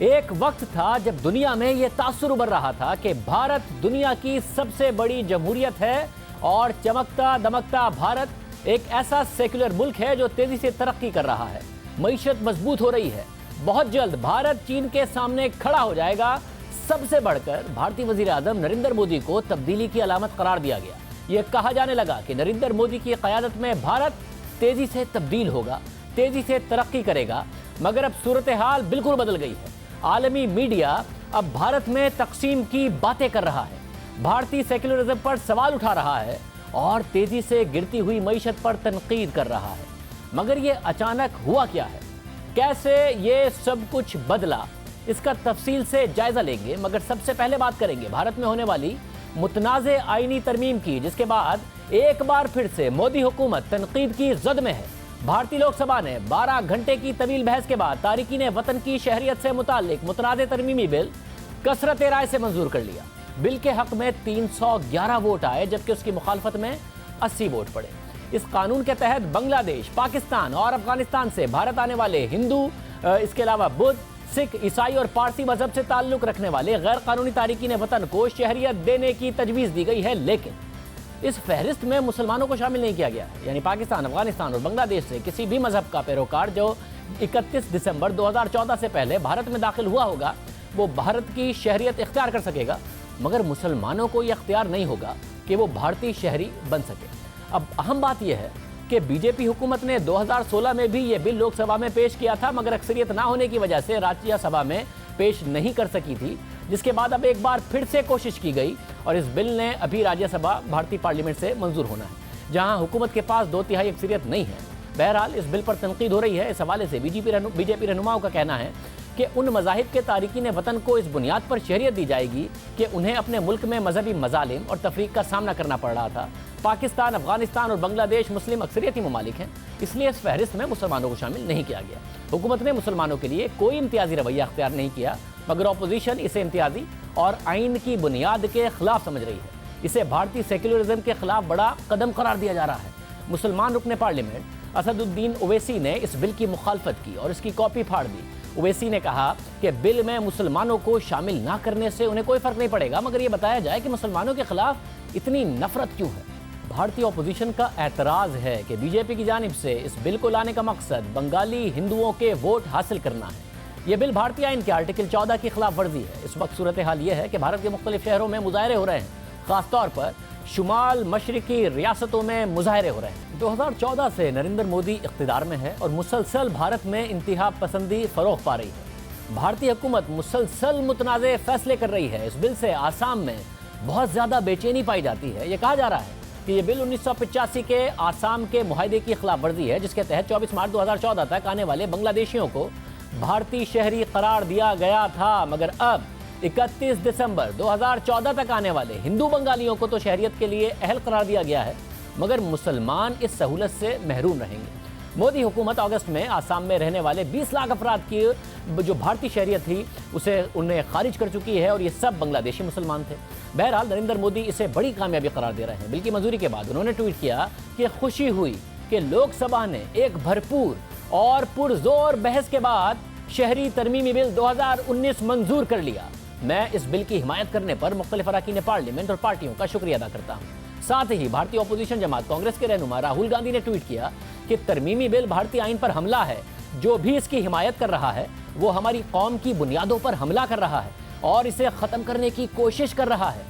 एक वक्त था जब दुनिया में यह तासुर उभर रहा था कि भारत दुनिया की सबसे बड़ी जमहूरियत है और चमकता दमकता भारत एक ऐसा सेक्युलर मुल्क है जो तेजी से तरक्की कर रहा है। मईशत मजबूत हो रही है। बहुत जल्द भारत चीन के सामने खड़ा हो जाएगा। सबसे बढ़कर भारतीय वजीर आजम नरेंद्र मोदी को तब्दीली की अलामत करार दिया गया। यह कहा जाने लगा कि नरेंद्र मोदी की क़यादत में भारत तेजी से तब्दील होगा, तेजी से तरक्की करेगा। मगर अब सूरत हाल बिल्कुल बदल गई है। आलमी मीडिया अब भारत में तकसीम की बातें कर रहा है, भारतीय सेक्युलरिज्म पर सवाल उठा रहा है और तेजी से गिरती हुई मईशत पर तनकीद कर रहा है। मगर ये अचानक हुआ क्या है, कैसे ये सब कुछ बदला, इसका तफसील से जायजा लेंगे। मगर सबसे पहले बात करेंगे भारत में होने वाली मुतनाज़े आईनी तरमीम की, जिसके बाद एक बार फिर से मोदी हुकूमत तनकीद की जद में है। भारतीय लोकसभा ने 12 घंटे की तवील बहस के बाद तारिकीन वतन की शहरियत से मुताल्लिक मुतनाज़े तरमीमी बिल कसरत राय से मंजूर कर लिया। बिल के हक में 311 वोट आए, जबकि उसकी मुखालफत में 80 वोट पड़े। इस कानून के तहत बांग्लादेश, पाकिस्तान और अफगानिस्तान से भारत आने वाले हिंदू, इसके अलावा बुद्ध, सिख, ईसाई और पारसी मजहब से ताल्लुक रखने वाले गैर कानूनी तारिकीन वतन को शहरियत देने की तजवीज़ दी गई है। लेकिन इस फहरिस्त में मुसलमानों को शामिल नहीं किया गया। यानी पाकिस्तान, अफगानिस्तान और बांग्लादेश से किसी भी मजहब का पैरोकार जो 31 दिसंबर 2014 से पहले भारत में दाखिल हुआ होगा, वो भारत की शहरियत इख्तियार कर सकेगा। मगर मुसलमानों को यह इख्तियार नहीं होगा कि वो भारतीय शहरी बन सके। अब अहम बात यह है कि बीजेपी हुकूमत ने 2016 में भी ये बिल लोकसभा में पेश किया था, मगर अक्सरियत ना होने की वजह से राज्यसभा में पेश नहीं कर सकी थी, जिसके बाद अब एक बार फिर से कोशिश की गई और इस बिल ने अभी राज्यसभा भारतीय पार्लियामेंट से मंजूर होना है, जहां हुकूमत के पास 2/3 अक्सरियत नहीं है। बहरहाल इस बिल पर तनकीद हो रही है। इस हवाले से बीजेपी रहनुमाओं का कहना है कि उन मज़ाहिब के तारिकीन वतन को इस बुनियाद पर शहरियत दी जाएगी कि उन्हें अपने मुल्क में मजहबी मजालिम और तफरीक का सामना करना पड़ रहा था। पाकिस्तान, अफगानिस्तान और बांग्लादेश मुस्लिम अक्सरियती ममालिक हैं, इसलिए इस फहरिस्त में मुसलमानों को शामिल नहीं किया गया। हुकूमत ने मुसलमानों के लिए कोई इम्तियाजी रवैया अख्तियार नहीं किया, मगर अपोजिशन इसे इम्तियाजी और आइन की बुनियाद के खिलाफ समझ रही है। इसे भारतीय सेक्युलरिज्म के खिलाफ बड़ा कदम करार दिया जा रहा है। मुसलमान रुकने पार्लियामेंट असदुद्दीन ओवैसी ने इस बिल की मुखालफत की और इसकी कॉपी फाड़ दी। ओवैसी ने कहा कि बिल में मुसलमानों को शामिल ना करने से उन्हें कोई फर्क नहीं पड़ेगा, मगर यह बताया जाए कि मुसलमानों के खिलाफ इतनी नफरत क्यों है। भारतीय अपोजिशन का एतराज़ है कि बीजेपी की जानिब से इस बिल को लाने का मकसद बंगाली हिंदुओं के वोट हासिल करना है। यह बिल भारतीय आइन के आर्टिकल 14 की खिलाफ वर्जी है। इस वक्त सूरत हाल यह है कि भारत के मुख्तलिफ शहरों में मुजाहरे हो रहे हैं, खासतौर पर शुमाल मशरकी रियासतों में मुजाहरे हो रहे हैं। 2014 से नरेंद्र मोदी इख्तिदार में है और मुसलसल भारत में इंतहा पसंदी फरोग पा रही है। भारतीय हुकूमत मुसलसल मुतनाज़े फैसले कर रही है। इस बिल से आसाम में बहुत ज़्यादा बेचैनी पाई जाती है। यह कहा जा रहा है कि यह बिल 1985 के आसाम के मुआहदे की खिलाफ वर्जी है, जिसके तहत 24 मार्च 2014 तक आने वाले बांग्लादेशियों को भारतीय शहरी करार दिया गया था। मगर अब 31 दिसंबर 2014 तक आने वाले हिंदू बंगालियों को तो शहरियत के लिए अहल करार दिया गया है, मगर मुसलमान इस सहूलत से महरूम रहेंगे। मोदी हुकूमत अगस्त में आसाम में रहने वाले 20 लाख अफराद की जो भारतीय शहरियत थी उसे उन्हें खारिज कर चुकी है और ये सब बांग्लादेशी मुसलमान थे। बहरहाल नरेंद्र मोदी इसे बड़ी कामयाबी करार दे रहे हैं। बिल की मंजूरी के बाद उन्होंने ट्वीट किया कि खुशी हुई कि लोकसभा ने एक भरपूर और पुरजोर बहस के बाद शहरी तरमीमी बिल 2019 मंजूर कर लिया। मैं इस बिल की हिमायत करने पर मुख्तलिफ अरकान पार्लियामेंट और पार्टियों का शुक्रिया अदा करता हूँ। साथ ही भारतीय अपोजिशन जमात कांग्रेस के रहनुमा राहुल गांधी ने ट्वीट किया कि तरमीमी बिल भारतीय आइन पर हमला है। जो भी इसकी हिमायत कर रहा है वो हमारी कौम की बुनियादों पर हमला कर रहा है और इसे ख़त्म करने की कोशिश कर रहा है।